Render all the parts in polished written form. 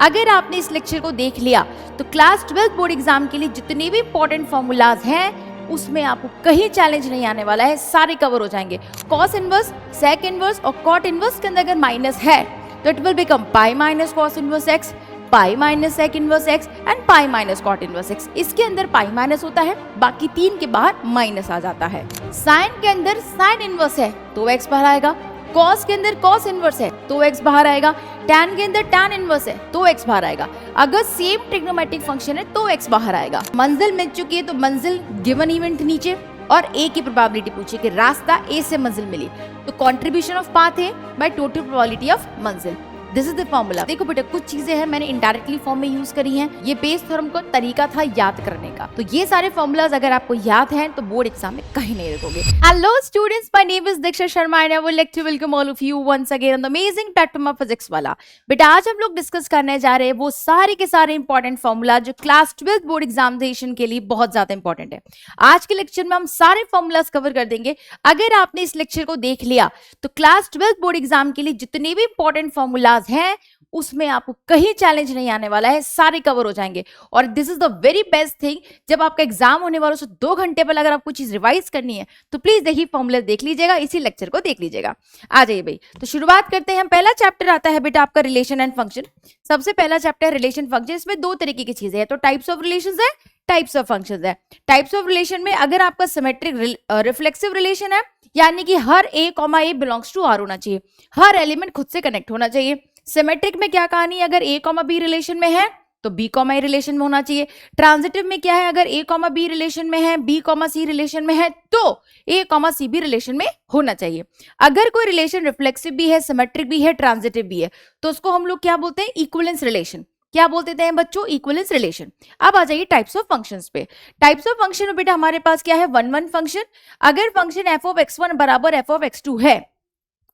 अगर आपने इस लेक्चर को देख लिया तो क्लास 12 बोर्ड एग्जाम के लिए जितने भी इंपॉर्टेंट फॉर्मूलाज हैं उसमें आपको कहीं चैलेंज नहीं आने वाला है, सारे कवर हो जाएंगे। कॉस इनवर्स, सेक इनवर्स और कॉट इनवर्स के अंदर अगर माइनस है तो it will become pi minus cos inverse x, pi minus sec inverse x and pi minus cot inverse x. इसके अंदर पाई माइनस होता है, बाकी तीन के बाहर माइनस आ जाता है। साइन के अंदर साइन इनवर्स है तो एक्स बाहर आएगा, कॉस के अंदर कॉस इनवर्स है तो एक्स बाहर आएगा, टैन के अंदर टैन इनवर्स है तो एक्स बाहर आएगा। अगर सेम ट्रिग्नोमेट्रिक फंक्शन है तो एक्स बाहर आएगा। मंजिल मिल चुकी है तो मंजिल गिवन इवेंट नीचे और ए की प्रोबेबिलिटी पूछी कि रास्ता ए से मंजिल मिली तो contribution of path A by total probability of मंजिल। This is the formula. देखो बेटा कुछ चीजें हैं मैंने इनडायरेक्टली फॉर्म में यूज करी हैं, ये बेस थ्योरम का तरीका था याद करने का। तो ये सारे फॉर्मूलाज अगर आपको याद हैं तो बोर्ड एग्जाम में कहीं नहीं रुकोगे। Hello students, my name is Diksha Sharma and I would like to welcome all of you once again on the amazing platform of physics Wallah. बेटा आज हम लोग डिस्कस करने जा रहे हैं वो सारे के सारे इंपॉर्टेंट फॉर्मूला जो क्लास 12 बोर्ड एग्जामिनेशन के लिए बहुत ज्यादा इंपॉर्टेंट है। आज के लेक्चर में हम सारे फॉर्मूलाज कवर कर देंगे। अगर आपने इस लेक्चर को देख लिया तो क्लास 12 बोर्ड एग्जाम के लिए जितने भी इंपॉर्टेंट फॉर्मूलाज हैं उसमें आपको कहीं चैलेंज नहीं आने वाला है, सारे कवर हो जाएंगे। और this is the very best thing, जब आपका एग्जाम होने वाला से 2 घंटे पहले अगर आपको चीज रिवाइज करनी है तो प्लीज देखिए फॉर्मूला देख लीजिएगा, इसी लेक्चर को देख लीजिएगा। आ जाइए भाई, तो शुरुआत करते हैं। पहला चैप्टर आता है बेटा आपका रिलेशन एंड फंक्शन। सबसे पहला चैप्टर रिलेशन फंक्शन। इसमें 2 तरीके की चीजें हैं, तो टाइप्स ऑफ रिलेशंस है, टाइप्स ऑफ फंक्शंस है। टाइप्स ऑफ रिलेशन में अगर आपका सिमेट्रिक रिफ्लेक्सिव रिलेशन है यानी कि हर a comma a belongs to R होना चाहिए, हर एलिमेंट खुद से कनेक्ट होना चाहिए। सिमेट्रिक में क्या कहानी है, अगर ए कॉमा बी रिलेशन में है तो बी कॉमा ए रिलेशन में होना चाहिए। ट्रांजिटिव में क्या है, अगर ए कॉमा बी रिलेशन में है, बी कॉमा सी रिलेशन में है तो ए कॉमा सी भी रिलेशन में होना चाहिए। अगर कोई रिलेशन रिफ्लेक्सिव भी है, सिमेट्रिक भी है, ट्रांजिटिव भी है तो उसको हम लोग क्या बोलते हैं, इक्विवेलेंस रिलेशन। क्या बोलते हैं बच्चों, इक्विवेलेंस रिलेशन। अब आ जाइए टाइप्स ऑफ फंक्शंस पे। टाइप्स ऑफ फंक्शन में बेटा हमारे पास क्या है, 1 फंक्शन। अगर फंक्शन एफ ऑफ x1 बराबर एफ ऑफ x2 है,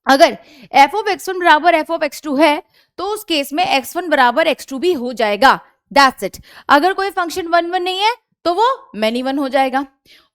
अगर f ऑफ x1 बराबर f ऑफ x2 है तो उस केस में x1 बराबर x2 भी हो जाएगा। That's it. अगर कोई फंक्शन 1 नहीं है तो वो मैनी 1 हो जाएगा।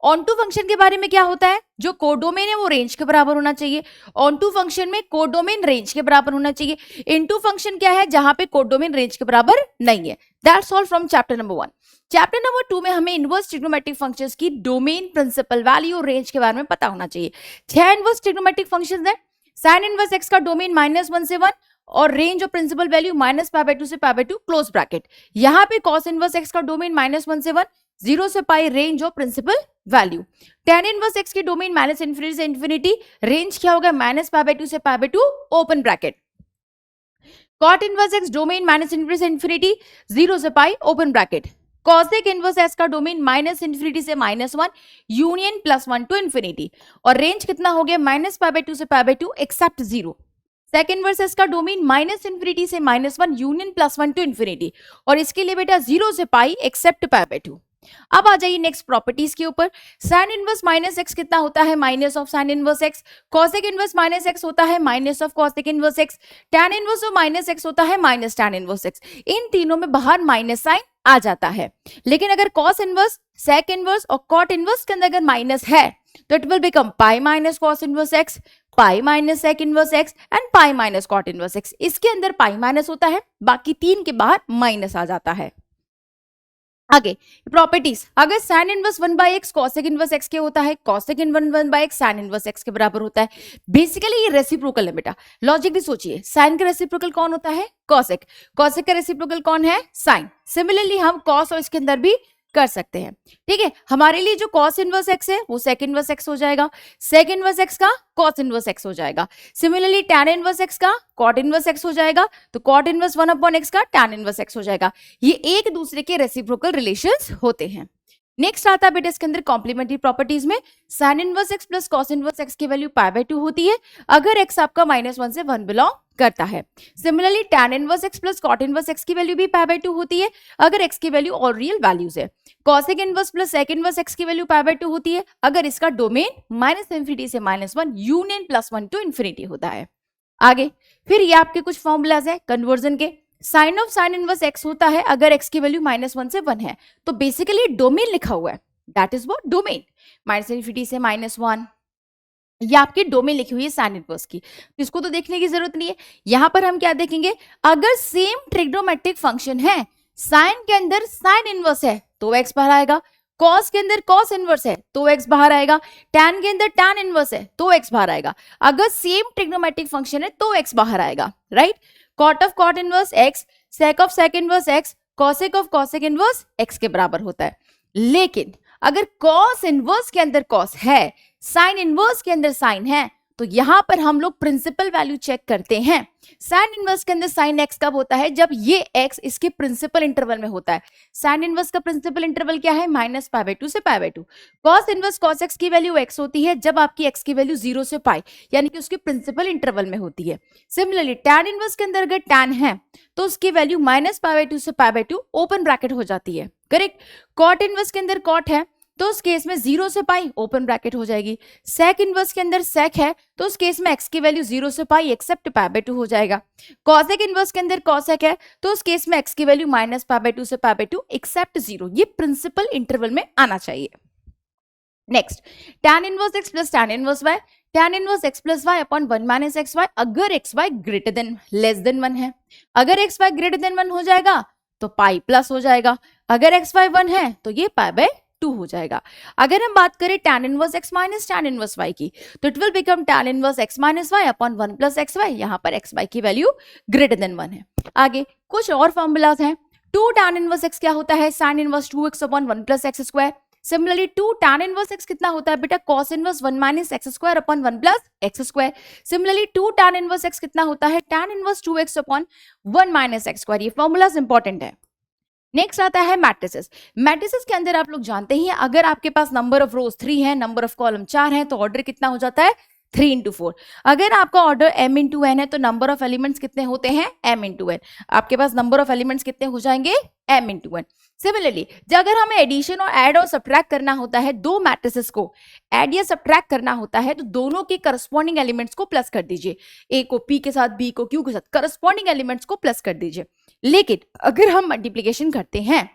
ऑन टू फंक्शन के बारे में क्या होता है, जो कोडोमेन है वो रेंज के बराबर होना चाहिए। ऑन टू फंक्शन में कोडोमेन रेंज के बराबर होना चाहिए। इनटू फंक्शन क्या है, जहां पे कोडोमेन रेंज के बराबर नहीं है। That's all from chapter number 1। Chapter number 2 में हमें इनवर्स ट्रिग्नोमेट्रिक फंक्शंस की डोमेन, प्रिंसिपल वैल्यू और रेंज के बारे में पता होना चाहिए। 6 इनवर्स ट्रिग्नोमेट्रिक फंक्शंस है। साइन इनवर्स एक्स का डोमेन -1 से 1 और रेंज ऑफ प्रिंसिपल वैल्यू -π/2 से π/2 क्लोज ब्रैकेट। यहां पे cos इनवर्स एक्स का डोमेन -1 से 1, 0 से pi range of principal value. tan inverse x की डोमेन -∞ से इंफिनिटी, रेंज क्या होगा -π/2 से π/2 open bracket. cot inverse x domain -∞ से इंफिनिटी, 0 से pi open bracket. cosec inverse x का डोमेन -∞ से -1 यूनियन +1 टू इंफिनिटी और रेंज कितना हो गया -π/2 से π/2 एक्सेप्ट 0। sec इनवर्स एक्स का डोमेन -∞ से -1 यूनियन +1 टू इंफिनिटी और इसके लिए बेटा 0 से पाई एक्सेप्ट π/2। अब आ जाइए नेक्स्ट प्रॉपर्टीज के ऊपर। साइन इनवर्स माइनस एक्स कितना होता है, minus of sine inverse x. Cosec inverse minus x होता है minus of cosec inverse x. Tan inverse of minus x होता है माइनस टैन इनवर्स एक्स। इन तीनों में बाहर माइनस साइन आ जाता है, लेकिन अगर कॉस इनवर्स, सेक इनवर्स और कॉट इनवर्स के अंदर अगर माइनस है तो it will become pi minus cos inverse x, pi minus sec inverse x and pi minus cot inverse x. इसके अंदर पाई माइनस होता है, बाकी तीन के बाहर माइनस आ जाता है। आगे प्रॉपर्टीज, अगर sine inverse 1/x cosec inverse x के होता है, cosec inverse 1/x sign inverse x के बराबर होता है। बेसिकली ये रेसिप्रोकल है बेटा, लॉजिकली सोचिए, साइन का रेसिप्रोकल कौन होता है, कॉसेक। कॉसेक का रेसिप्रोकल कौन है, साइन। सिमिलरली हम कॉस और इसके अंदर भी कर सकते हैं। ठीक है, हमारे लिए जो कॉस इनवर्स एक्स है वो सेक इनवर्स एक्स हो जाएगा, सेक इनवर्स एक्स का कॉस इनवर्स एक्स हो जाएगा। सिमिलरली टैन इनवर्स एक्स का कॉट इनवर्स एक्स हो जाएगा, तो कॉट इनवर्स 1/x का टैन इनवर्स एक्स हो जाएगा। ये एक दूसरे के रेसिप्रोकल रिलेशंस होते हैं। नेक्स्ट आता है बेटा इसके अंदर कॉम्प्लीमेंट्री प्रॉपर्टीज में, sign inverse x plus cos inverse x की वैल्यू π/2 होती है अगर x आपका -1 से 1 बिलोंग करता है। Similarly tan inverse x plus cot inverse x की वैल्यू भी π/2 होती है अगर x की वैल्यू ऑल रियल वैल्यूज है। Cosec inverse plus sec inverse x की वैल्यू π/2 होती है अगर इसका डोमेन -∞ से -1 यूनियन +1 टू इंफिनिटी होता है। आगे फिर ये आपके कुछ फॉर्मूलाज है कन्वर्जन के। Sine of sine inverse x होता है अगर x की वैल्यू -1 से 1 है, तो बेसिकली डोमेन लिखा हुआ है, दैट इज व्हाट डोमेन, -∞ से -1 ये आपकी डो में लिखी हुई है साइन इनवर्स की, तो इसको तो देखने की जरूरत नहीं है। यहां पर हम क्या देखेंगे, अगर सेम ट्रिग्नोमेट्रिक फंक्शन है, साइन के अंदर साइन इनवर्स है तो एक्स बाहर आएगा, कॉस के अंदर कॉस इनवर्स है तो एक्स बाहर आएगा, टैन के अंदर टैन इनवर्स है तो एक्स बाहर आएगा। अगर सेम ट्रिग्नोमेट्रिक फंक्शन है तो एक्स बाहर आएगा, right. Cot of cot inverse x, sec of sec inverse x, cosec of cosec inverse x के बराबर होता है। लेकिन अगर कॉस इनवर्स के अंदर कॉस है, साइन इनवर्स के अंदर साइन है, तो यहां पर हम लोग प्रिंसिपल वैल्यू चेक करते हैं। साइन इनवर्स के अंदर साइन एक्स कब होता है, जब ये एक्स इसके प्रिंसिपल इंटरवल में होता है। साइन इनवर्स का प्रिंसिपल इंटरवल क्या है, -π/2 से π/2। कॉस इनवर्स कॉस एक्स की वैल्यू एक्स होती है जब आपकी एक्स की वैल्यू 0 से पाई, यानी कि उसके प्रिंसिपल इंटरवल में होती है। सिमिलरली टैन इनवर्स के अंदर अगर टैन है तो उसकी वैल्यू -π/2 से π/2 ओपन ब्रैकेट हो जाती है, करेक्ट। कॉट इनवर्स के अंदर कॉट है तो उस केस में 0 से पाई ओपन ब्रैकेट हो जाएगी। सेक इनवर्स के अंदर सेक है तो उस केस में एक्स की वैल्यू 0 से पाई एक्सेप्ट π/2 हो जाएगा। कॉसेक इनवर्स के अंदर कॉसेक है तो उस केस में एक्स की वैल्यू -π/2 से π/2 एक्सेप्ट 0। ये प्रिंसिपल इंटरवल में आना चाहिए। Next, tan inverse x plus tan inverse y, tan inverse x plus y upon 1 - x y अगर x y greater than less than 1 है। अगर एक्स वाई ग्रेटर देन 1 हो जाएगा तो पाई प्लस हो जाएगा, अगर एक्स वाई 1 है तो ये π/2 हो जाएगा। अगर हम बात करें tan inverse x minus tan inverse y की, तो it will become tan inverse x minus y upon 1 plus x y. यहाँ पर एक्स वाई की वैल्यू ग्रेटर देन 1 है। आगे कुछ और फॉर्मूलाज हैं। 2 tan इनवर्स x क्या होता है, sin inverse 2x upon 1 plus x square. Similarly 2 tan inverse x कितना होता है बेटा, cos inverse 1 minus x square upon 1 plus x square. Similarly 2 tan inverse x कितना होता है, tan inverse 2x upon 1 minus x square. ये formulas important है। Next आता है मैट्रिसेस। मैट्रिसेस के अंदर आप लोग जानते ही हैं, अगर आपके पास नंबर ऑफ रोज 3 है, नंबर ऑफ कॉलम 4 है, तो ऑर्डर कितना हो जाता है 3 into 4। अगर आपका ऑर्डर m into n है तो नंबर ऑफ एलिमेंट्स कितने होते हैं, m into n। आपके पास नंबर ऑफ एलिमेंट्स कितने हो जाएंगे, m into n। सिमिलरली जब अगर हमें एडिशन और ऐड और सब्ट्रैक्ट करना होता है, दो मैट्रिसेस को ऐड या सब्ट्रैक्ट करना होता है, तो दोनों के करस्पॉन्डिंग एलिमेंट्स को प्लस कर दीजिए। ए को p के साथ, b को q के साथ, करस्पॉन्डिंग एलिमेंट्स को प्लस कर दीजिए। लेकिन अगर हम मल्टीप्लीकेशन करते हैं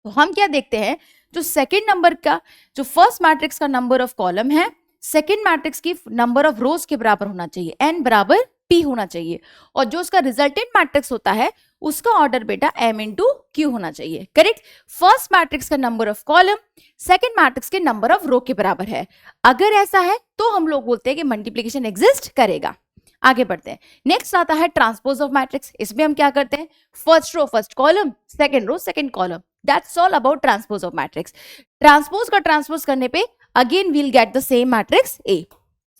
तो हम क्या देखते हैं, जो सेकेंड नंबर का, जो फर्स्ट मैट्रिक्स का नंबर ऑफ कॉलम है, सेकेंड मैट्रिक्स की नंबर ऑफ रोज के बराबर होना चाहिए, n बराबर p होना चाहिए। और जो उसका रिजल्टेंट मैट्रिक्स होता है उसका ऑर्डर बेटा m into q होना चाहिए, करेक्ट। फर्स्ट मैट्रिक्स का number of column second matrix के नंबर ऑफ रो के बराबर है। अगर ऐसा है तो हम लोग बोलते हैं कि मल्टीप्लीकेशन एग्जिस्ट करेगा। आगे बढ़ते हैं। नेक्स्ट आता है ट्रांसपोज ऑफ मैट्रिक्स। इसमें हम क्या करते हैं, first row first column, second row second column. That's all about transpose of matrix. Transpose का ट्रांसपोज करने पे again we'll get the same matrix A.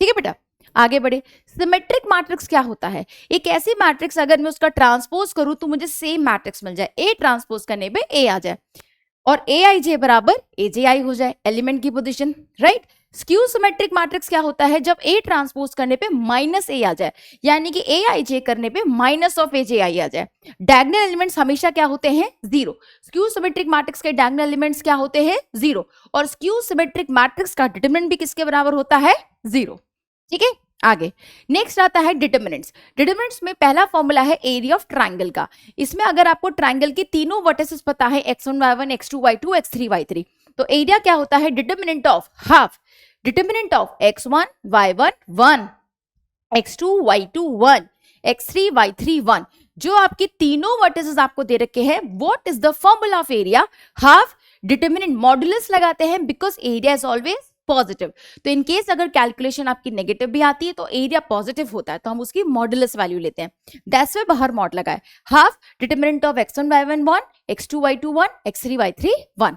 ठीक है बेटा, आगे बढ़े। सिमेट्रिक मैट्रिक्स क्या होता है, एक ऐसी मैट्रिक्स अगर मैं उसका ट्रांसपोज करूं तो मुझे सेम मैट्रिक्स मिल जाए, ए ट्रांसपोज करने पे ए आ जाए और ए आई जे बराबर ए जे आई हो जाए, एलिमेंट की position, right. Skew symmetric matrix क्या होता है, जब ए ट्रांसपोज करने पे माइनस ए आ जाए, यानी कि ए आई जे करने पे माइनस ऑफ ए जे आई आ जाए। डायगोनल एलिमेंट्स हमेशा क्या होते हैं, 0। स्क्यू सिमेट्रिक मैट्रिक्स के डायगोनल एलिमेंट्स क्या होते हैं, 0। और स्क्यू सिमेट्रिक मैट्रिक्स का डिटरमिनेंट भी किसके बराबर होता है, 0। ठीक है, आगे नेक्स्ट आता है डिटरमिनेंट्स। डिटरमिनेंट्स में पहला फॉर्मूला है एरिया ऑफ ट्राइंगल का। इसमें अगर आपको ट्राइंगल की तीनों वर्टिसेस पता है, x1 y1 x2 y2 x3 y3, तो एरिया क्या होता है, determinant of half, determinant of x1 y1 1, x2 y2 1, x3 y3 1। जो आपकी तीनों वर्टिसेस आपको दे रखे हैं, what is the formula of area, half determinant modulus लगाते हैं because area is always positive. तो इन केस अगर कैलकुलेशन आपकी नेगेटिव भी आती है तो एरिया पॉजिटिव होता है, तो हम उसकी मॉडुलस वैल्यू लेते हैं। दैट्स व्हाई बाहर मॉड लगाए, half determinant of x1 y1 1, x2 y2 1, x3 y3 1।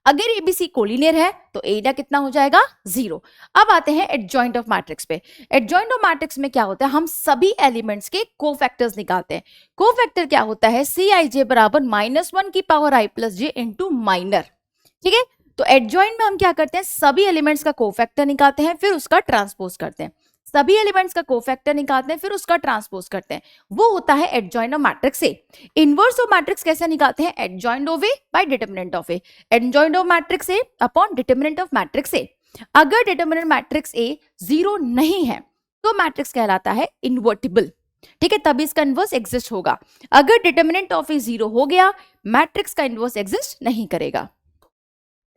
अगर एबीसी कोलिनियर है तो एरिया कितना हो जाएगा, 0। अब आते हैं एडजॉइंट ऑफ मैट्रिक्स पे। एडजॉइंट ऑफ मैट्रिक्स में क्या होता है, हम सभी एलिमेंट्स के कोफैक्टर्स निकालते हैं। कोफैक्टर क्या होता है, सी आई जे बराबर -1 की power i plus J into minor. ठीक है, तो एडजॉइंट में हम क्या करते हैं, सभी एलिमेंट्स का कोफैक्टर निकालते हैं, फिर उसका ट्रांसपोज करते हैं। सभी एलिमेंट्स का कोफैक्टर निकालते हैं, फिर उसका ट्रांसपोज करते हैं, वो होता है adjoint of matrix A. Inverse of matrix कैसे निकालते हैं, adjoint of A by determinant of A. Adjoint of matrix A upon determinant of matrix A. अगर डिटरमिनेंट मैट्रिक्स ए 0 नहीं है तो मैट्रिक्स कहलाता है इनवर्टिबल। ठीक है, तभी इसका इनवर्स एग्जिस्ट होगा। अगर डिटरमिनेंट ऑफ ए 0 हो गया, मैट्रिक्स का इनवर्स एग्जिस्ट नहीं करेगा।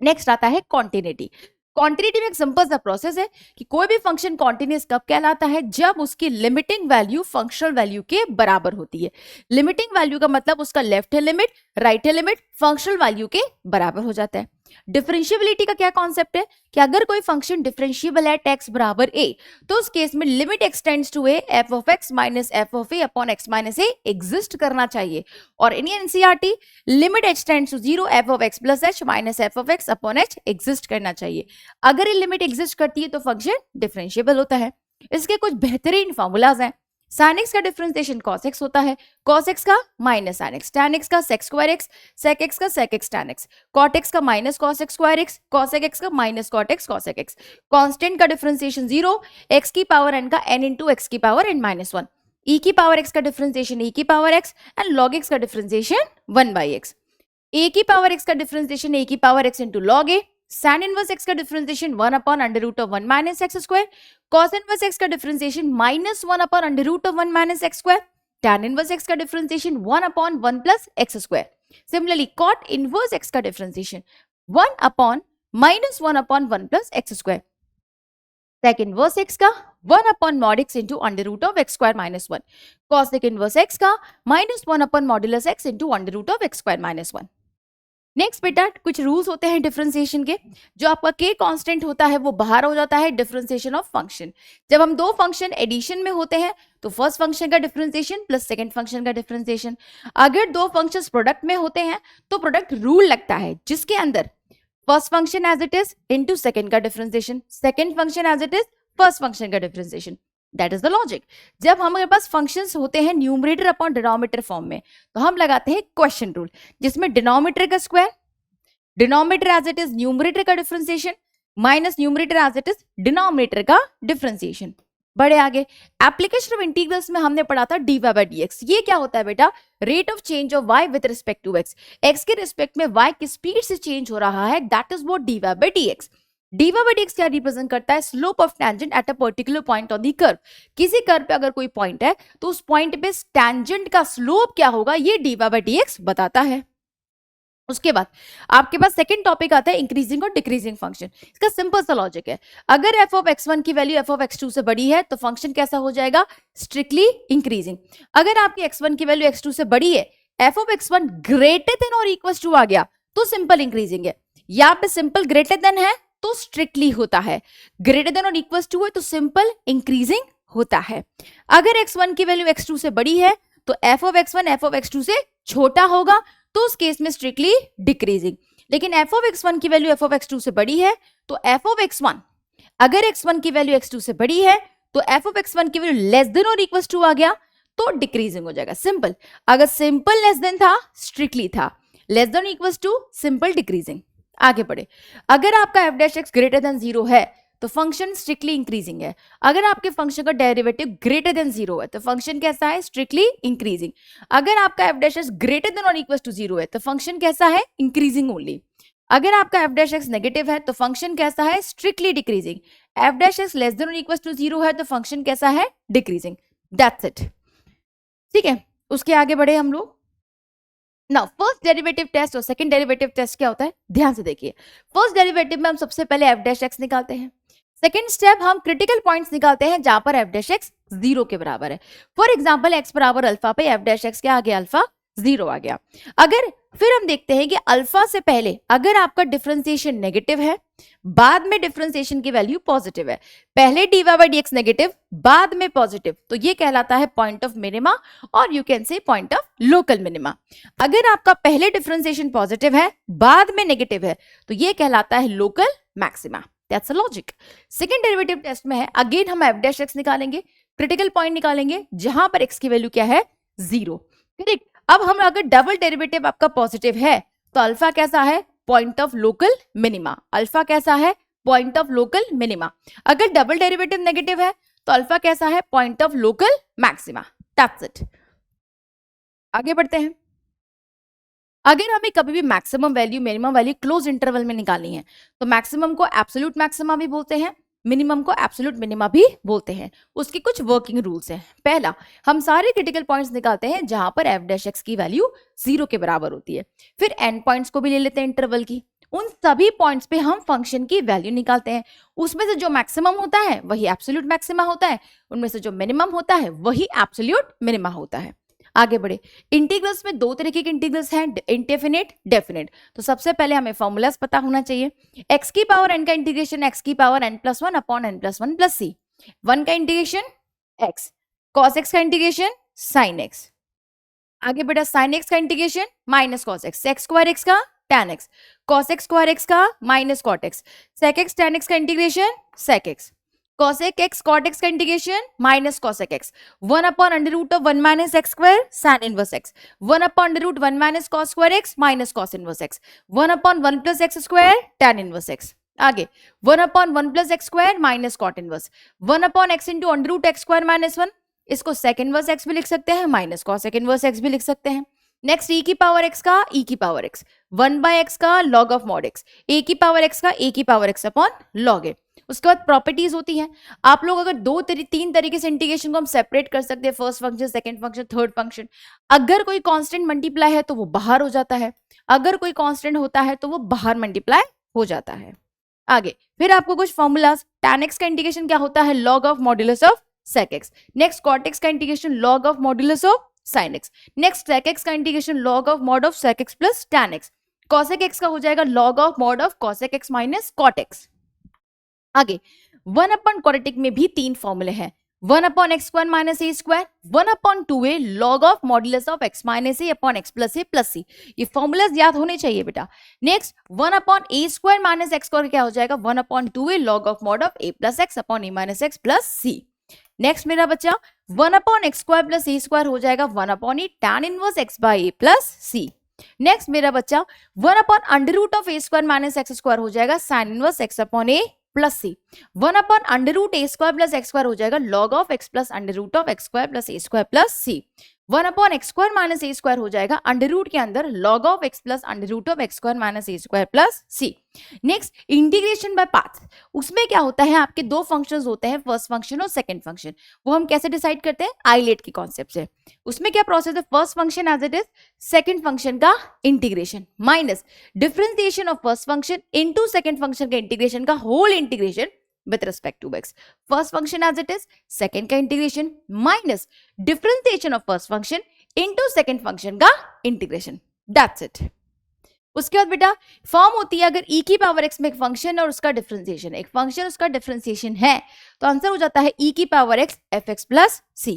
नेक्स्ट आता है कॉन्टिन्यूटी। कॉन्टिन्यूटी में एक सिंपल सा प्रोसेस है कि कोई भी फंक्शन कॉन्टिन्यूस कब कहलाता है, जब उसकी लिमिटिंग वैल्यू फंक्शनल वैल्यू के बराबर होती है। लिमिटिंग वैल्यू का मतलब उसका left hand limit, right hand limit functional value के बराबर हो जाता है। डिफरेंशिएबिलिटी का क्या कॉन्सेप्ट है कि अगर कोई फंक्शन डिफरेंशिएबल है x बराबर a, तो उस केस में limit extends to a f of x minus f of a upon x minus a exist करना चाहिए। और in NCERT limit extends to 0 f of x plus h minus f of x upon h exist करना चाहिए। अगर ये limit exist करती है तो फंक्शन डिफरेंशिएबल होता है। इसके कुछ बेहतरीन फॉर्मूलाज हैं। sin x का डिफरेंशिएशन cos x होता है, cos x का minus sin x, tan x का sec square x, sec x का sec x tan x, cot x का minus cos x square x, cos x का minus cot x cos x। Constant का differentiation 0, x की power n का n into x की power n minus 1, e की power x का differentiation e की power x and log x का differentiation 1 by x, a की पावर x का डिफरेंशिएशन a की power x into log a, sin inverse x का differentiation 1 upon under root of 1 minus x square, cos inverse x का differentiation minus 1 upon under root of 1 minus x square, tan inverse x का differentiation 1 upon 1 plus x square. Similarly cot inverse x का differentiation 1 upon minus 1 upon 1 plus x square, sec inverse x का 1 upon mod x into under root of x square minus 1, cos inverse x का minus 1 upon modulus x into under root of x square minus 1। Next बेटा कुछ rules होते हैं differentiation के। जो आपका k constant होता है वो बाहर हो जाता है डिफरेंशिएशन ऑफ फंक्शन। जब हम दो फंक्शन एडिशन में होते हैं तो फर्स्ट फंक्शन का डिफरेंशिएशन प्लस सेकंड फंक्शन का डिफरेंशिएशन। अगर दो फंक्शंस प्रोडक्ट में होते हैं तो प्रोडक्ट रूल लगता है जिसके अंदर first function as it is into second का differentiation, second function as it is first function का differentiation. That is the logic. जब हमारे पास फंक्शंस होते हैं न्यूमरेटर अपॉन डिनोमिनेटर फॉर्म में तो हम लगाते हैं क्वेश्चन रूल, जिसमें डिनोमिनेटर का square, denominator as it is numerator का differentiation minus numerator as it is denominator का डिफरेंशिएशन। बड़े आगे एप्लीकेशन ऑफ इंटीग्रल्स में हमने पढ़ा था dy by dx। ये क्या होता है बेटा? Rate of change of y with respect to x। x के रिस्पेक्ट में y की स्पीड से चेंज हो रहा है, that is what dy by dx। dy by dx क्या रिप्रेजेंट करता है? Slope of tangent at a particular point on the curve. किसी कर्व पे अगर कोई पॉइंट है तो उस पॉइंट पे टेंजेंट का स्लोप क्या होगा, ये dy by dx बताता है। उसके बाद आपके पास सेकंड टॉपिक आता है इंक्रीजिंग और डिक्रीजिंग फंक्शन। इसका सिंपल सा लॉजिक है, अगर f ऑफ x1 की वैल्यू f ऑफ x2 से बड़ी है तो फंक्शन कैसा हो जाएगा? Strictly increasing. अगर आपकी x1 की वैल्यू x2 से बड़ी है, f of x1 greater than और इक्वल टू आ गया तो सिंपल इंक्रीजिंग है। यहाँ पे सिंपल ग्रेटर देन है तो स्ट्रिक्टली होता है, ग्रेटर देन और इक्वल टू है तो सिंपल इंक्रीजिंग होता है। अगर x1 की वैल्यू x2 से बड़ी है तो f of x1 f of x2 से छोटा होगा तो उस केस में स्ट्रिक्टली डिक्रीजिंग। लेकिन f ऑफ x1 की वैल्यू f ऑफ x2 से बड़ी है तो f ऑफ x1, अगर x1 की वैल्यू x2 से बड़ी है तो f ऑफ x1 की वैल्यू लेस देन और इक्वल टू आ गया तो डिक्रीजिंग हो जाएगा। सिंपल, अगर सिंपल लेस देन था स्ट्रिक्टली था, less than equal to simple decreasing. आगे बढ़े, अगर आपका f dash x greater than 0 है तो फंक्शन स्ट्रिक्टली इंक्रीजिंग है। अगर आपके फंक्शन का डेरिवेटिव ग्रेटर देन 0 है तो फंक्शन कैसा है? Strictly increasing. अगर आपका f dash x greater then और इक्वल टू 0 है तो फंक्शन कैसा है? Increasing only. अगर आपका f डैश x नेगेटिव है तो फंक्शन कैसा है? Strictly decreasing. f dash x less than और इक्वल टू 0 है तो फंक्शन कैसा है? डिक्रीजिंग। That's it. ठीक है, उसके आगे बढ़े हम लोग। नाउ फर्स्ट डेरिवेटिव टेस्ट और सेकंड डेरिवेटिव टेस्ट क्या होता है, ध्यान से देखिए। फर्स्ट डेरिवेटिव में हम सबसे पहले f डैश x निकालते हैं। सेकेंड स्टेप हम क्रिटिकल पॉइंट्स निकालते हैं जहां पर f डैश x 0 के बराबर है। फॉर एग्जांपल x बराबर अल्फा पे f डैश x क्या आ गया? अल्फा 0 आ गया। अगर फिर हम देखते हैं कि अल्फा से पहले अगर आपका डिफरेंशिएशन नेगेटिव है, बाद में डिफरेंशिएशन की वैल्यू पॉजिटिव है, पहले dy by dx नेगेटिव बाद में पॉजिटिव, तो ये कहलाता है पॉइंट ऑफ मिनिमा और you can say point of local minima. अगर आपका पहले डिफरेंशिएशन पॉजिटिव है बाद में नेगेटिव है तो ये कहलाता है local maxima. That's a logic. Second derivative test में है, अगेन हम f डैश x निकालेंगे, क्रिटिकल पॉइंट निकालेंगे जहां पर x की वैल्यू क्या है? 0। करेक्ट। अब हम अगर डबल डेरिवेटिव आपका पॉजिटिव है तो अल्फा कैसा है? Point of local minima. Alpha कैसा है? Point of local minima. अगर डबल डेरिवेटिव नेगेटिव है तो अल्फा कैसा है? Point of local maxima. That's it. आगे बढ़ते हैं। अगर हमें कभी भी maximum value minimum value close interval में निकालनी है तो मैक्सिमम को एब्सोल्यूट मैक्सिमा भी बोलते हैं, मिनिमम को एब्सोल्यूट मिनिमा भी बोलते हैं। उसकी कुछ वर्किंग रूल्स हैं। पहला, हम सारे क्रिटिकल पॉइंट्स निकालते हैं जहां पर f डैश x की वैल्यू 0 के बराबर होती है। फिर एंड पॉइंट्स को भी ले लेते हैं इंटरवल की, उन सभी पॉइंट्स पे हम फंक्शन की वैल्यू निकालते हैं। उसमें से जो मैक्सिमम होता है वही एब्सोल्यूट मैक्सिमा होता है, उनमें से जो मिनिमम होता है वही एब्सोल्यूट मिनिमा होता है। आगे बढ़े, इंटीग्रल्स में दो तरीके के इंटीग्रल्स हैं, इंडेफिनिट, डेफिनिट। तो सबसे पहले हमें फॉर्मूलाज पता होना चाहिए। एक्स की पावर एन का इंटीग्रेशन एक्स की power n plus one upon n plus one plus C. One का इंटीग्रेशन एक्स, कॉस एक्स का इंटीग्रेशन साइन एक्स। आगे बेटा साइन एक्स का integration minus cos x, sec square x का tan x, cos x square x का minus cot x, sec x tan x का integration sec x, cosec x cot x का integration minus cosec x, 1 upon under root of 1 minus x square sine inverse x, 1 upon under root 1 minus cos square x minus cos inverse x, 1 upon 1 plus x square tan inverse x। आगे 1 upon 1 plus x square minus cot inverse, 1 upon x into under root x square minus 1, इसको sec inverse x भी लिख सकते हैं, minus cosec inverse x भी लिख सकते हैं। नेक्स्ट e की पावर x का e की पावर x, 1 बाय x का log of mod x, a की पावर x का a की power x upon log a। उसके बाद प्रॉपर्टीज होती हैं। आप लोग अगर तीन तरीके से इंटीग्रेशन को हम सेपरेट कर सकते हैं, first function, second function, third function. अगर कोई कांस्टेंट मल्टीप्लाई है तो वो बाहर हो जाता है, अगर कोई कांस्टेंट होता है तो वो बाहर मल्टीप्लाई हो जाता है। आगे फिर आपको कुछ फॉर्मूलाज, tan x का इंटीग्रेशन क्या होता है, log of modulus of sec x। Next cot x का integration log of modulus of sin x। Next sec x का integration log of mod of sec x plus tan x। cosec x का हो जाएगा log of mod of cosec x minus cot x। आगे 1 upon quadratic में भी तीन फॉर्मूले हैं, 1 upon x square minus a square, 1 upon 2a log of modulus of x minus A upon x plus a plus C. ये formulas याद होने चाहिए बेटा। Next 1 upon a square minus x square क्या हो जाएगा, 1 upon 2a log of mod of a plus x upon a minus x plus C. Next मेरा बच्चा 1 upon x square plus a square हो जाएगा 1 upon a tan inverse x by a plus C. Next मेरा बच्चा 1 upon under root of A square minus x square हो जाएगा sin inverse x upon a plus c. 1 upon under root a square plus x square हो जाएगा log of x plus under root of x square plus a square plus c. 1 upon x square minus a square हो जाएगा under root के अंदर log of x plus under root of x square minus a square plus C. Next integration by parts, उसमें क्या होता है, आपके दो फंक्शंस होते हैं, फर्स्ट फंक्शन और सेकंड फंक्शन। वो हम कैसे डिसाइड करते हैं, आइलेट के कॉन्सेप्ट से। उसमें क्या प्रोसेस है, first function as it is, second function का integration minus differentiation of first function into second function का इंटीग्रेशन का whole integration with respect to x। first function as it is, second का integration minus differentiation of first function into second function का integration, that's it. उसके बाद बेटा form होती है, अगर e की पावर x में एक फंक्शन और उसका डिफरेंशिएशन, एक फंक्शन उसका डिफरेंशिएशन है, तो आंसर हो जाता है e की power x fx plus c।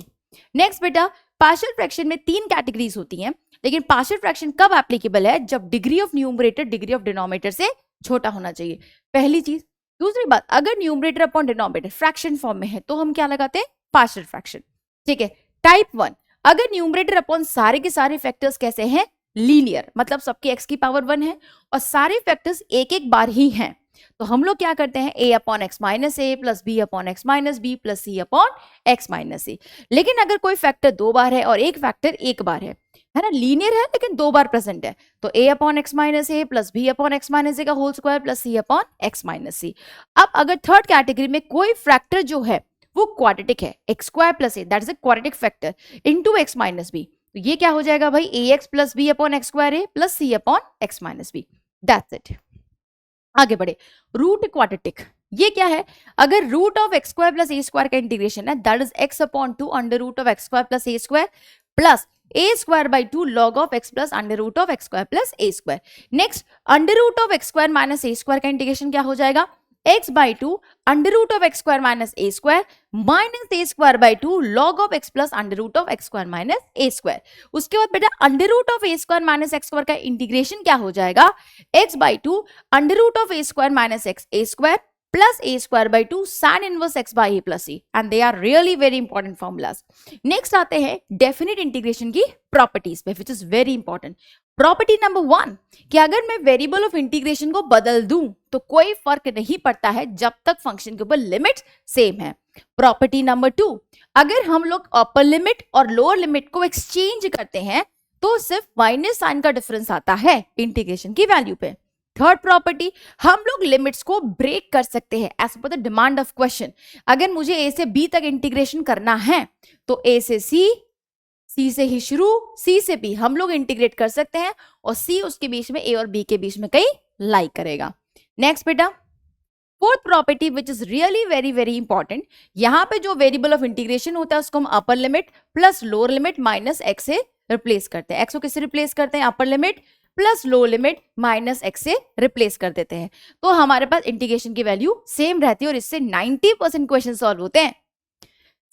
Next बेटा पार्शियल फ्रैक्शन में तीन कैटेगरीज होती हैं, लेकिन पार्शियल फ्रैक्शन कब एप्लीकेबल है, जब degree of numerator degree of denominator से छोटा होना चाहिए, पहली चीज। दूसरी बात, अगर numerator upon denominator fraction form में है तो हम क्या लगाते हैं, पार्शियल फ्रैक्शन, ठीक है। टाइप 1, अगर न्यूमरेटर अपॉन सारे के सारे फैक्टर्स कैसे हैं, लीनियर, मतलब सबके x की पावर 1 है और सारे फैक्टर्स एक एक बार ही हैं, तो हम लोग क्या करते हैं, a upon x minus a plus b upon x minus b plus c upon x minus c. लेकिन अगर कोई फैक्टर दो बार है और एक फैक्टर एक बार है ना, लीनियर है लेकिन दो बार प्रेजेंट है, तो a upon x minus a plus b upon x minus a का whole square plus c upon x minus c. अब अगर थर्ड कैटेगरी में कोई फैक्टर जो है वो क्वाड्रेटिक है, x square plus a, that is a quadratic factor into x minus b, तो ये क्या हो जाएगा भाई, a x plus b upon x square a plus c upon x minus b, that's it. आगे बढ़े, रूट क्वाड्रेटिक, ये क्या है, अगर root of x square plus a square का इंटीग्रेशन है, that is x upon 2 under root of x square plus a square plus a square by 2 log of x plus under root of x square plus a square. Next under root of x square minus a square का integration क्या हो जाएगा, x by 2 under root of x square minus a square minus a square by 2 log of x plus under root of x square minus a square. उसके बाद बेटा under root of A square minus x square का integration क्या हो जाएगा, x by 2 under root of A square minus x a square plus a square by 2 sin inverse x by a plus c, and they are really very important formulas। next आते हैं definite integration की properties पे, which is very important। Property number 1 कि अगर मैं variable of integration को बदल दूं तो कोई फर्क नहीं पड़ता है जब तक फंक्शन के ऊपर लिमिट सेम है। प्रॉपर्टी नंबर 2, अगर हम लोग अपर लिमिट और लोअर लिमिट को एक्सचेंज करते हैं तो सिर्फ माइनस साइन का डिफरेंस आता है इंटीग्रेशन की वैल्यू पे। थर्ड प्रॉपर्टी, हम लोग लिमिट्स को ब्रेक कर सकते हैं as per the demand of question. अगर मुझे ए से बी तक इंटीग्रेशन करना है तो ए से सी, सी से ही शुरू, सी से बी हम लोग इंटीग्रेट कर सकते हैं और सी उसके बीच में, ए और बी के बीच में कहीं लाई करेगा। नेक्स्ट बेटा, fourth property which is really very very important, यहाँ पे जो वेरिएबल ऑफ इंटीग्रेशन होता है उसको हम upper limit plus lower limit minus x से रिप्लेस करते हैं। एक्स को किससे रिप्लेस करते हैं? Upper limit plus lower limit minus x से रिप्लेस कर देते हैं, तो हमारे पास इंटीग्रेशन की वैल्यू सेम रहती है और इससे 90% क्वेश्चन सॉल्व होते हैं।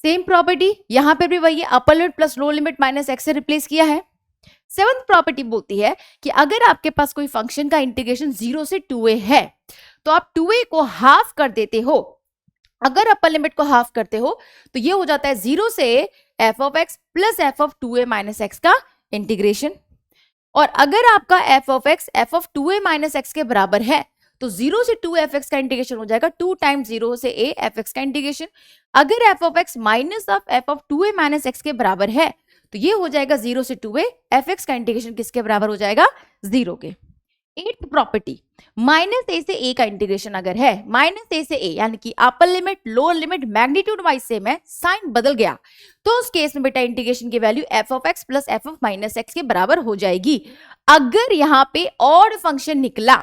सेम प्रॉपर्टी यहाँ पे भी वही है, upper limit plus lower limit minus x से रिप्लेस किया है। सेवंथ प्रॉपर्टी बोलती है कि अगर आपके पास कोई फंक्शन का इंटीग्रेशन 0 से 2a है तो आप 2a को हाफ कर देते हो। अगर अपर लिमिट को हाफ करते हो तो ये हो जाता है 0 से f of x plus f of 2a minus x का इंटीग्रेशन। और अगर आपका f of x f of 2a minus x के बराबर है तो 0 से 2 fx का इंटीग्रेशन हो जाएगा 2 टाइम्स 0 से a fx का इंटीग्रेशन। अगर f of x minus of f of 2a minus x के बराबर है तो ये हो जाएगा 0 से 2a fx का इंटीग्रेशन किसके बराबर हो जाएगा? 0 के। एट्थ प्रॉपर्टी, माइनस a से a का इंटीग्रेशन अगर है, माइनस a से a यानी कि upper limit lower limit magnitude wise same है, साइन बदल गया तो उस केस में बेटा इंटीग्रेशन की value f of x plus f of minus x के बराबर हो जाएगी। अगर यहाँ पे ऑड फंक्शन निकला,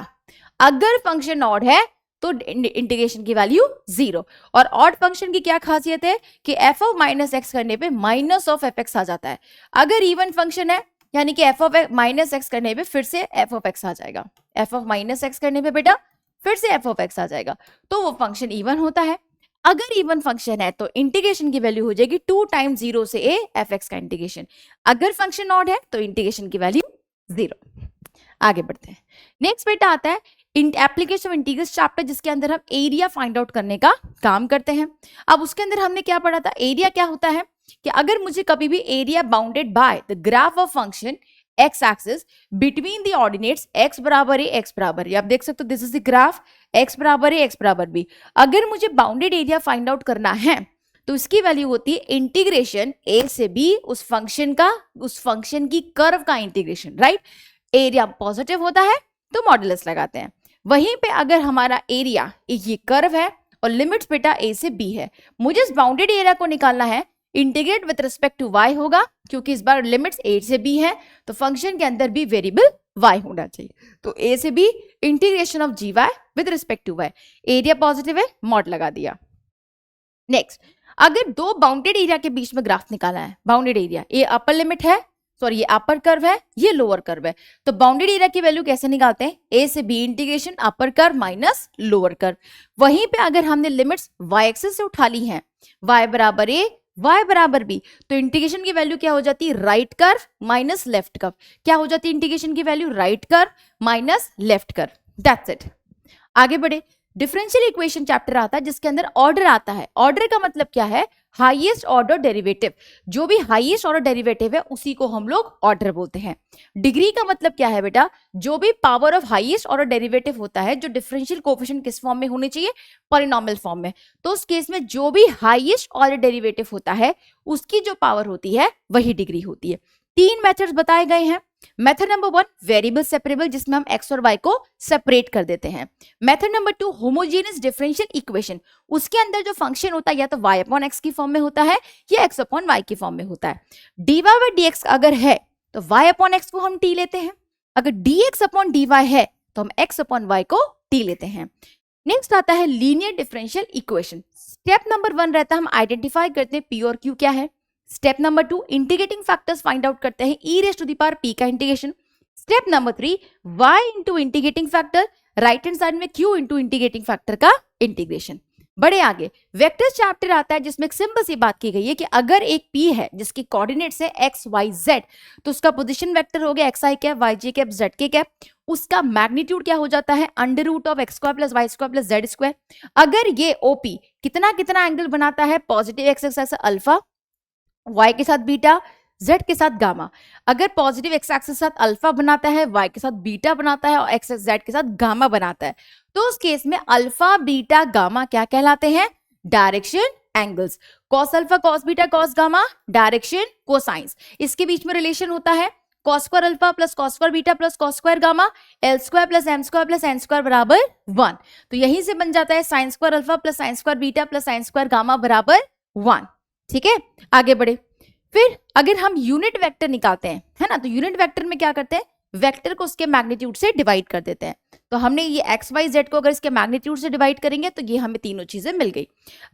अगर फंक्शन ऑड है तो इंटीग्रेशन की वैल्यू 0। और ऑड फंक्शन की क्या खासियत है कि f ऑफ माइनस एक्स करने पे माइनस ऑफ एफ एक्स आ जाता है। अगर इवन फंक्शन है यानी कि f ऑफ माइनस एक्स करने पे फिर से f ऑफ एक्स आ जाएगा, f ऑफ माइनस एक्स करने पे बेटा फिर से f ऑफ एक्स आ जाएगा, तो वो फंक्शन इवन होता है। अगर इवन फंक्शन है तो इंटीग्रेशन की वैल्यू हो जाएगी 2 टाइम्स 0 से a fx का इंटीग्रेशन। अगर फंक्शन ऑड है तो इंटीग्रेशन की वैल्यू 0। आगे बढ़ते हैं। नेक्स्ट बेटा आता है एप्लीकेशन ऑफ इंटीग्रल्स चैप्टर, जिसके अंदर हम एरिया फाइंड आउट करने का काम करते हैं। अब उसके अंदर हमने क्या पढ़ा था? एरिया क्या होता है कि अगर मुझे कभी भी area bounded by the graph of function x axis between the ordinates x बराबर ए एक्स बराबर, आप देख सकते हो this is the graph, x बराबर ए एक्स बराबर बी। अगर मुझे बाउंडेड एरिया फाइंड आउट करना है तो इसकी वैल्यू होती है इंटीग्रेशन ए से बी, उस फंक्शन की कर्व का इंटीग्रेशन, राइट। एरिया पॉजिटिव होता है तो मॉडुलस लगाते हैं। वहीं पे अगर हमारा एरिया ये कर्व है और लिमिट्स बेटा ए से बी है, मुझे इस बाउंडेड एरिया को निकालना है, integrate with respect to y होगा क्योंकि इस बार लिमिट्स a से b है तो फंक्शन के अंदर भी वेरिएबल y होना चाहिए। तो a से b integration of gy with respect to y, area positive है मॉड लगा दिया। नेक्स्ट, अगर दो बाउंडेड एरिया के बीच में ग्राफ निकाला है, बाउंडेड एरिया ये अपर लिमिट है, सॉरी ये अपर कर्व है, ये लोअर कर्व है, तो बाउंडेड एरिया की वैल्यू कैसे निकालते हैं? a से b integration upper curve minus lower curve. वहीं पे अगर हमने लिमिट्स y एक्सिस से उठा ली हैं, y बराबर a y बराबर b, तो इंटीग्रेशन की वैल्यू क्या हो जाती है? Right curve minus left curve. क्या हो जाती है इंटीग्रेशन की value? Right curve minus left curve. That's it. आगे बढ़े, डिफरेंशियल इक्वेशन चैप्टर आता है जिसके अंदर ऑर्डर आता है। ऑर्डर का मतलब क्या है? हाईएस्ट ऑर्डर डेरिवेटिव, जो भी हाईएस्ट ऑर्डर डेरिवेटिव है उसी को हम लोग ऑर्डर बोलते हैं। डिग्री का मतलब क्या है बेटा? जो भी power of highest order derivative होता है, जो डिफरेंशियल कोएफिशिएंट किस फॉर्म में होने चाहिए? पॉलिनोमियल फॉर्म में। तो उस केस में जो भी हाईएस्ट ऑर्डर डेरिवेटिव होता है उसकी जो पावर होती है वही डिग्री होती है। तीन मेथड्स बताए गए हैं। मेथड नंबर 1 वेरिएबल सेपरेबल, जिसमें हम x और y को सेपरेट कर देते हैं। Method number 2 homogeneous differential equation, उसके अंदर जो फंक्शन होता है या तो y अपॉन x की फॉर्म में होता है या x अपॉन y की फॉर्म में होता है। dy बाय dx अगर है तो y अपॉन x को हम t लेते हैं, अगर dx अपॉन dy है तो हम x अपॉन y को t लेते हैं। नेक्स्ट आता है linear differential equation. Step number 1 रहता है हम आइडेंटिफाई करते हैं p और q क्या है। Step number 2 integrating factors find out करते हैं e raise to the power p का इंटीग्रेशन। Step number 3 y into integrating factor, right hand side में q इंटू इंटीग्रेटिंग फैक्टर का इंटीग्रेशन। बड़े आगे वेक्टर्स चैप्टर आता है जिसमें एक सिंपल सी बात की गई है कि अगर एक p है जिसकी कोऑर्डिनेट्स है x y z, तो उसका पोजीशन वेक्टर हो गया xi cap yj cap zk cap, उसका मैग्नीट्यूड क्या हो जाता है? Under root of x square plus y square plus z square. अगर ये OP कितना कितना एंगल बनाता है? Positive x axis alpha, y के साथ बीटा, z के साथ गामा। अगर पॉजिटिव एक्स एक्सिस के साथ अल्फा बनाता है, y के साथ बीटा बनाता है और x z के साथ गामा बनाता है, तो उस केस में अल्फा बीटा गामा क्या कहलाते हैं? Direction angles. Cos alpha cos beta cos gamma direction cosines. इसके बीच में रिलेशन होता है cos square alpha plus cos square beta plus cos square gamma, l square plus m square plus n square बराबर 1। तो यहीं से बन जाता है sine square alpha plus sine square beta plus sine square gamma बराबर 1। ठीक है, आगे बढ़े। फिर अगर हम यूनिट वेक्टर निकालते हैं, है ना, तो यूनिट वेक्टर में क्या करते हैं? वेक्टर को उसके मैग्नीट्यूड से डिवाइड कर देते हैं। तो हमने ये एक्स वाई जेड को अगर इसके मैग्नीट्यूड से डिवाइड करेंगे तो ये हमें तीनों चीजें मिल गई।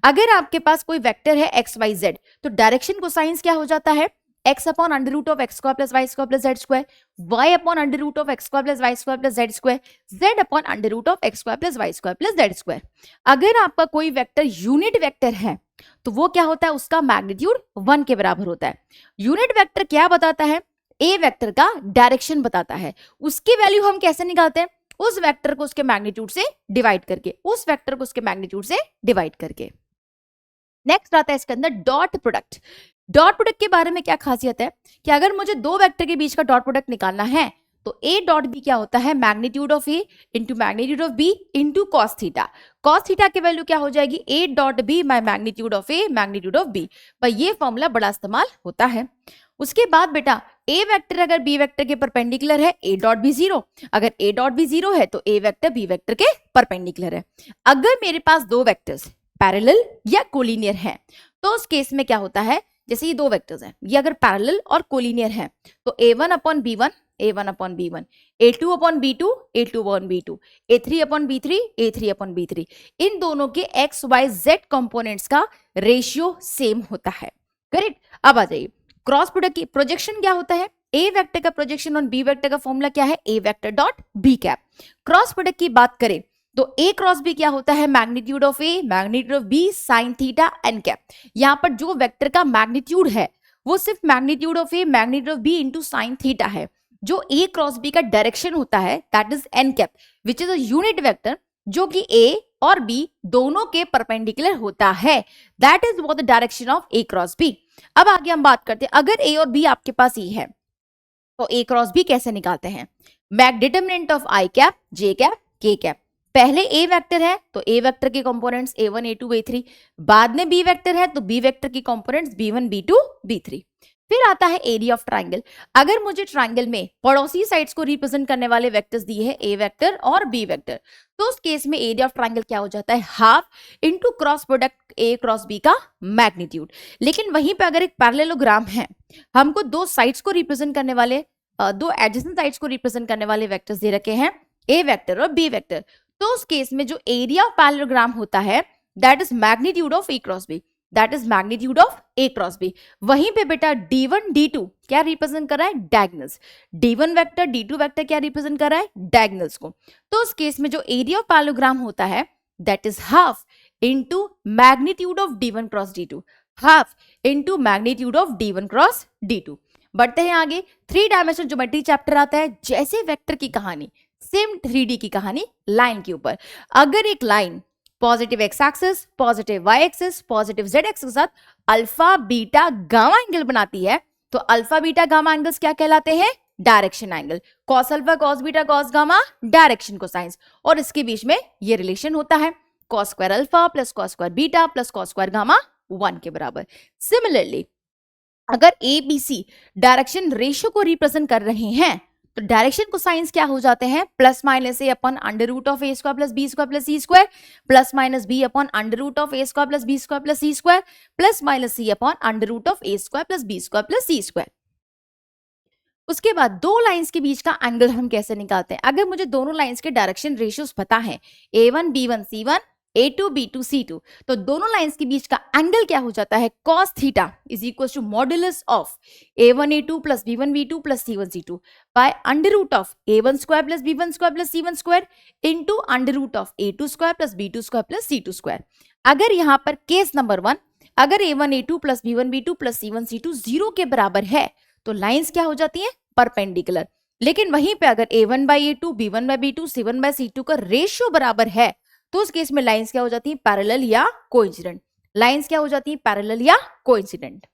अगर आपके पास कोई वेक्टर है एक्स वाई जेड, तो डायरेक्शन कोसाइंस क्या हो जाता है, x upon under root of x square plus y square plus z square, y upon under root of x square plus y square plus z square, z upon under root of x square plus y square plus z square. अगर आपका कोई vector unit vector है तो वो क्या होता है, उसका मैग्नीट्यूड 1 के बराबर होता है। यूनिट वेक्टर क्या बताता है, ए वेक्टर का डायरेक्शन बताता है। उसकी वैल्यू हम कैसे निकालते हैं, उस वेक्टर को उसके मैग्नीट्यूड से डिवाइड करके, उस वेक्टर को उसके मैग्नीट्यूड से डिवाइड करके। नेक्स्ट आता है इसके अंदर डॉट प्रोडक्ट। डॉट प्रोडक्ट के बारे में क्या खासियत है कि अगर मुझे दो वेक्टर के बीच का डॉट प्रोडक्ट निकालना है तो ए डॉट बी क्या होता है, magnitude of A into magnitude of B into cos theta. Cos theta की वैल्यू क्या हो जाएगी, A dot B by magnitude of A magnitude of B. पर ये फॉर्मूला बड़ा इस्तेमाल होता है। उसके बाद बेटा ए वेक्टर अगर बी वेक्टर के परपेंडिकुलर है, ए डॉट बी जीरो, अगर ए डॉट बी जीरो है तो ए वेक्टर बी वेक्टर के परपेंडिकुलर है। अगर मेरे पास दो वेक्टर्स पैरेलल या कोलिनियर हैं तो उस केस में क्या होता है, जैसे ये दो वेक्टर्स हैं, ये अगर पैरेलल और कोलिनियर हैं तो a1 upon b1, a1 upon b1, a2 upon b2, a2 upon b2, a3 upon b3, a3 upon b3, इन दोनों के x y z कंपोनेंट्स का रेशियो सेम होता है। करेक्ट। अब आ जाइए क्रॉस प्रोडक्ट की प्रोजेक्शन क्या होता है, ए वेक्टर का प्रोजेक्शन ऑन बी वेक्टर का फॉर्मूला क्या है, a vector dot b cap. Cross product की बात करें तो ए क्रॉस बी क्या होता है, magnitude of A magnitude of B sine theta N cap. यहां पर जो वेक्टर का मैग्नीट्यूड है वो सिर्फ magnitude of A magnitude of B into sine theta है। जो ए क्रॉस बी का डायरेक्शन होता है that is N cap which is a unit vector जो कि ए और बी दोनों के परपेंडिकुलर होता है। That is what the direction of A cross B. अब आगे हम बात करते हैं, अगर ए और बी आपके पास ई है तो ए क्रॉस बी कैसे निकालते हैं, mag determinant of I cap J cap K cap. पहले ए वेक्टर है तो ए वेक्टर के कंपोनेंट्स a1 a2 a3, बाद में बी वेक्टर है तो बी वेक्टर के कंपोनेंट्स b1 b2 b3। फिर आता है एरिया ऑफ ट्राइंगल। अगर मुझे ट्राइंगल में पड़ोसी साइड्स को रिप्रेजेंट करने वाले वेक्टर्स दिए हैं ए वेक्टर और बी वेक्टर, तो उस केस में एरिया ऑफ ट्राइंगल क्या हो जाता है, half into cross product A cross B का मैग्नीट्यूड। लेकिन वहीं पे अगर एक पैरेललोग्राम है, हमको दो साइड्स को रिप्रेजेंट करने वाले दो एडजेसेंट साइड्स को रिप्रेजेंट करने वाले वेक्टर्स दे रखे हैं ए वेक्टर और बी वेक्टर, तो उस केस में जो एरिया ऑफ पैरेललोग्राम होता है that is magnitude of A cross B, that is magnitude of A cross B. वहीं पे बेटा d1 d2 क्या रिप्रेजेंट कर रहा है, diagonals. d1 vector d2 vector क्या रिप्रेजेंट कर रहा है, डायगोनल्स को। तो उस केस में जो एरिया ऑफ पैरेललोग्राम होता है that is half into magnitude of d1 cross d2, half into magnitude of d1 cross d2। बढ़ते हैं आगे, 3 डायमेंशनल ज्योमेट्री चैप्टर आता है। जैसे वेक्टर की कहानी सेम 3D की कहानी लाइन के ऊपर। अगर एक line positive x axis positive Y axis positive Z axis के साथ अल्फा बीटा गामा एंगल बनाती है तो अल्फा बीटा गामा एंगल्स क्या कहलाते हैं, direction angle. Cos alpha cos beta cos gamma direction cosines, और इसके बीच में ये रिलेशन होता है cos square alpha plus cos square beta plus cos square gamma 1 के बराबर। सिमिलरली अगर A B C direction ratio को रिप्रेजेंट कर रहे हैं तो डायरेक्शन कोसाइंस क्या हो जाते हैं, plus minus A upon under root of A square plus B square plus C square, plus minus B upon under root of A square plus B square plus C square, plus minus C upon under root of A square plus B square plus C square. उसके बाद दो lines के बीच का angle हम कैसे निकालते हैं, अगर मुझे दोनों लाइंस के डायरेक्शन रेशियोज पता है a1 b1 c1 a2 b2 c2, तो दोनों लाइंस के बीच का एंगल क्या हो जाता है, cos theta is equal to modulus of a1 a2 plus b1 b2 plus c1 c2 by under root of a1 square plus b1 square plus c1 square into under root of a2 square plus b2 square plus c2 square. अगर यहां पर case number 1 अगर a1 a2 plus b1 b2 plus c1 c2 0 के बराबर है तो lines क्या हो जाती है, परपेंडिकुलर। लेकिन वहीं पे अगर a1 by a2 b1 by b2 c1 by c2 का रेशियो बराबर है तो उस केस में लाइंस क्या हो जाती हैं, पैरेलल या कोइंसिडेंट। लाइंस क्या हो जाती हैं, पैरेलल या कोइंसिडेंट।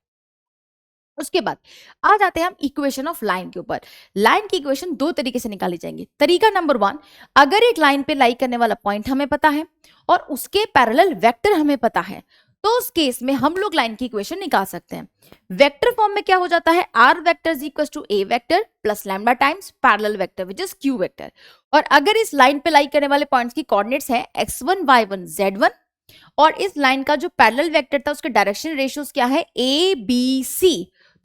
उसके बाद आ जाते हैं हम इक्वेशन ऑफ लाइन के ऊपर। लाइन की इक्वेशन दो तरीके से निकाली जाएंगी। तरीका नंबर 1, अगर एक लाइन पे लाई करने वाला पॉइंट हमें पता है और उसके पैरेलल वेक्टर हमें पता है तो उस केस में हम लोग लाइन की इक्वेशन निकाल सकते हैं। वेक्टर फॉर्म में क्या हो जाता है, R vector is equal to A vector plus lambda times parallel vector which is Q vector. और अगर इस लाइन पे लाई करने वाले पॉइंट्स की कोऑर्डिनेट्स है x1 y1 z1 और इस लाइन का जो पैरेलल वेक्टर था उसके डायरेक्शन रेशियोज क्या है a b c,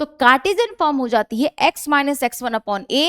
तो कार्टेशियन फॉर्म हो जाती है x minus x1 upon a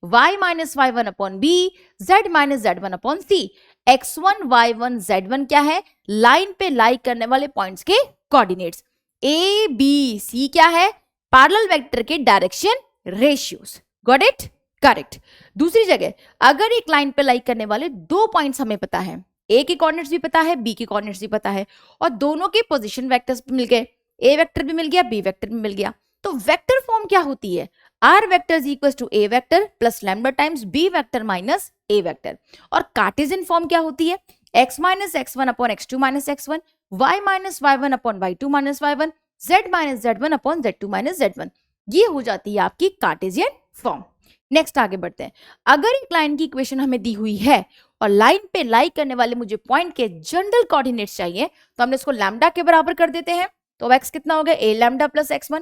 y minus y1 upon b, z minus z1 upon c। x1 y1 z1 क्या है? लाइन पे लाई करने वाले पॉइंट्स के कोऑर्डिनेट्स। a b c क्या है? पैरेलल वेक्टर के direction ratios. Got it? Correct. दूसरी जगह अगर एक लाइन पे लाई करने वाले दो पॉइंट्स हमें पता है, ए के कोऑर्डिनेट्स भी पता है, बी के कोऑर्डिनेट्स भी पता है, और दोनों के पोजीशन वेक्टर्स भी मिल गए, ए वेक्टर भी मिल गया, बी वेक्टर भी मिल गया, तो वेक्टर फॉर्म क्या होती है? R vector is equal to A vector plus lambda times B vector minus A vector. और कार्टेशियन फॉर्म क्या होती है? x minus x1 upon x2 minus x1, y minus y1 upon y2 minus y1, z minus z1 upon z2 minus z1। ये हो जाती है आपकी Cartesian form. Next आगे बढ़ते हैं। अगर एक लाइन की इक्वेशन हमें दी हुई है और लाइन पे लाई करने वाले मुझे पॉइंट के जनरल कोऑर्डिनेट्स चाहिए, तो हमने इसको लैम्डा के बराबर कर देते हैं। तो x कितना हो गया? a लैम्डा प्लस x1,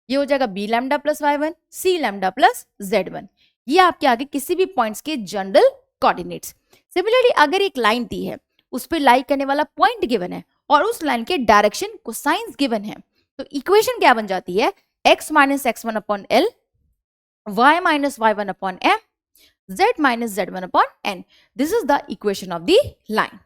ये हो जाएगा b lambda plus y1, c lambda plus z1। ये आपके आगे किसी भी पॉइंट्स के जनरल कोऑर्डिनेट्स। सिमिलरली अगर एक लाइन दी है, उस पे लाई करने वाला पॉइंट गिवन है और उस लाइन के डायरेक्शन कोसाइंस गिवन है, तो इक्वेशन क्या बन जाती है? x minus x1 upon l, y minus y1 upon m, z minus z1 upon n। This is the equation of the line.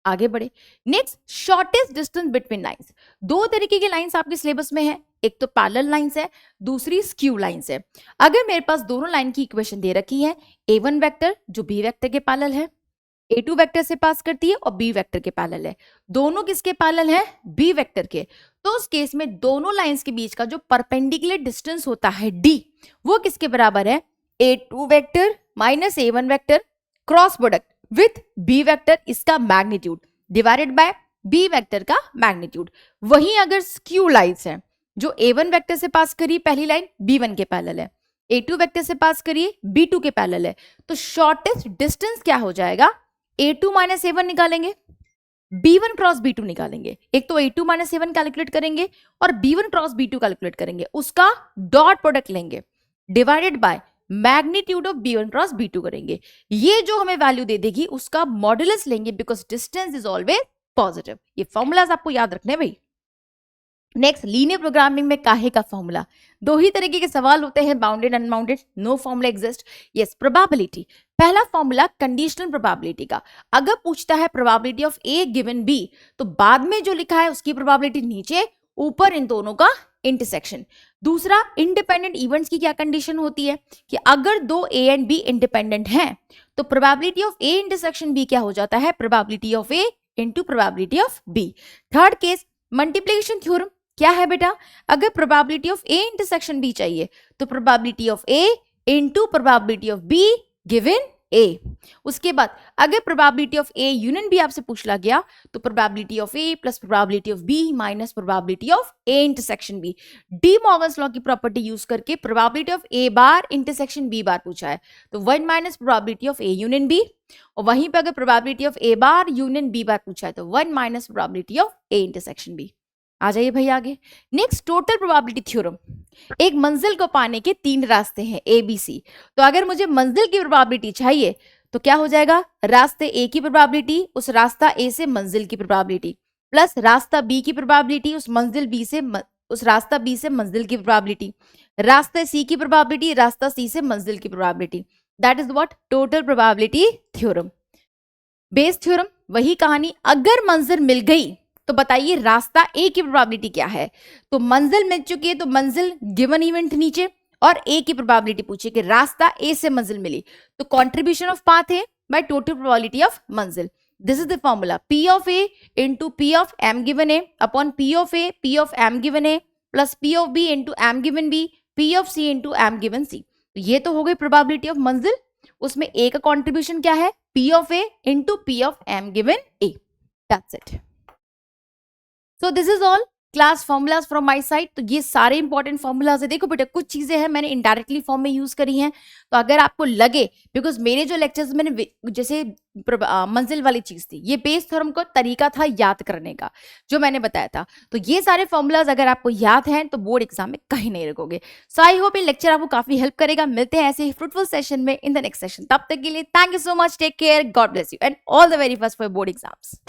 आगे बढ़े। Next, shortest distance between lines. दो तरीके की लाइंस आपके सिलेबस में है, एक तो पैरेलल लाइंस है, दूसरी स्क्यू लाइंस है। अगर मेरे पास दोनों लाइन की इक्वेशन दे रखी है, a1 वेक्टर जो b वेक्टर के पैरेलल है, a2 वेक्टर से पास करती है और b वेक्टर के पैरेलल है, दोनों किसके पैरेलल है? b वेक्टर के। तो उस केस में दोनों लाइंस के बीच का जो परपेंडिकुलर डिस्टेंस होता है d, वो किसके बराबर है? a2 vector minus a1 vector cross product with b vector, इसका magnitude divided by b vector का मैग्नीट्यूड। वहीं अगर स्क्यू लाइंस है, जो a1 वेक्टर से पास करिए पहली लाइन b1 के पैरेलल है, a2 वेक्टर से पास करिए b2 के पैरेलल है, तो शॉर्टेस्ट डिस्टेंस क्या हो जाएगा? a2 माइनस a1 निकालेंगे, b1 क्रॉस b2 निकालेंगे। एक तो a2 माइनस a1 कैलकुलेट करेंगे और b1 क्रॉस b2 कैलकुलेट करेंगे, उसका डॉट प्रोडक्ट लेंगे divided by magnitude of b1 cross b2 करेंगे। ये जो हमें वैल्यू दे देगी उसका मॉडुलस लेंगे, because distance is always positive. ये फॉर्मूलाज आपको याद रखने हैं भाई। नेक्स्ट, लीनियर प्रोग्रामिंग में काहे का फॉर्मूला। दो ही तरीके के सवाल होते हैं, bounded unbounded, no formula exist. Yes, probability. पहला फॉर्मूला कंडीशनल प्रोबेबिलिटी का, अगर पूछता है probability of A given B, तो बाद में जो लिखा है उसकी प्रोबेबिलिटी नीचे, ऊपर इन दोनों का इंटरसेक्शन। दूसरा, इंडिपेंडेंट इवेंट्स की क्या कंडीशन होती है कि अगर दो ए एंड बी इंडिपेंडेंट हैं, तो probability of A intersection B क्या हो जाता है? Probability of A into probability of B. Third case, multiplication theorem क्या है बेटा? अगर probability of A intersection B चाहिए, तो probability of A into probability of B given A. उसके बाद अगर probability of A union B आपसे पूछा गया, तो probability of A plus probability of B minus probability of A intersection B. D Morgan's law की प्रॉपर्टी यूज करके probability of A bar intersection B bar पूछा है, तो 1 minus probability of A union B. और वहीं पे अगर probability of A bar union B bar पूछा है, तो 1 minus probability of A intersection B. आ जाइए भाई आगे। Next, total probability theorem. एक मंजिल को पाने के 3 रास्ते हैं ए बी सी, तो अगर मुझे मंजिल की प्रोबेबिलिटी चाहिए तो क्या हो जाएगा? रास्ते ए की प्रोबेबिलिटी उस रास्ता ए से मंजिल की प्रोबेबिलिटी प्लस रास्ता बी की प्रोबेबिलिटी उस मंजिल बी से उस रास्ता बी से मंजिल की प्रोबेबिलिटी, रास्ते सी की प्रोबेबिलिटी रास्ता सी से मंजिल की probability. That is what? Total probability theorem. Bayes theorem वही कहानी, अगर मंजिल मिल गई तो बताइए रास्ता ए की प्रोबेबिलिटी क्या है? तो मंजिल मिल चुकी है, तो मंजिल गिवन इवेंट नीचे और ए की प्रोबेबिलिटी पूछे कि रास्ता ए से मंजिल मिली, तो कंट्रीब्यूशन ऑफ पाथ है बाय टोटल प्रोबेबिलिटी ऑफ मंजिल। This is the formula, P of A into P of M given A upon P of A P of M given A plus P of B into M given B P of C into M given C. तो ये तो हो गई probability of मंजिल। उसमें ए का contribution क्या है? P of A into P of M given A. That's it. So this is all class formulas from my side. तो ये सारे इंपॉर्टेंट फॉर्मूलाज है। देखो बेटा, कुछ चीजें हैं मैंने इनडायरेक्टली फॉर्म में यूज करी हैं, तो अगर आपको लगे, बिकॉज मेरे जो लेक्चर्स मैंने जैसे मंजिल वाली चीज थी, ये बेस थ्योरम का तरीका था याद करने का जो मैंने बताया था, तो ये सारे फॉर्मूलाज अगर आपको याद हैं तो बोर्ड एग्जाम में कहीं नहीं रखोगे। सो आई होप ये लेक्चर आपको काफी हेल्प करेगा। मिलते हैं ऐसे ही फ्रूटफुल सेशन में इन द नेक्स्ट सेशन। तब तक के लिए thank you so much, take care, God bless you and all the very best for board exams.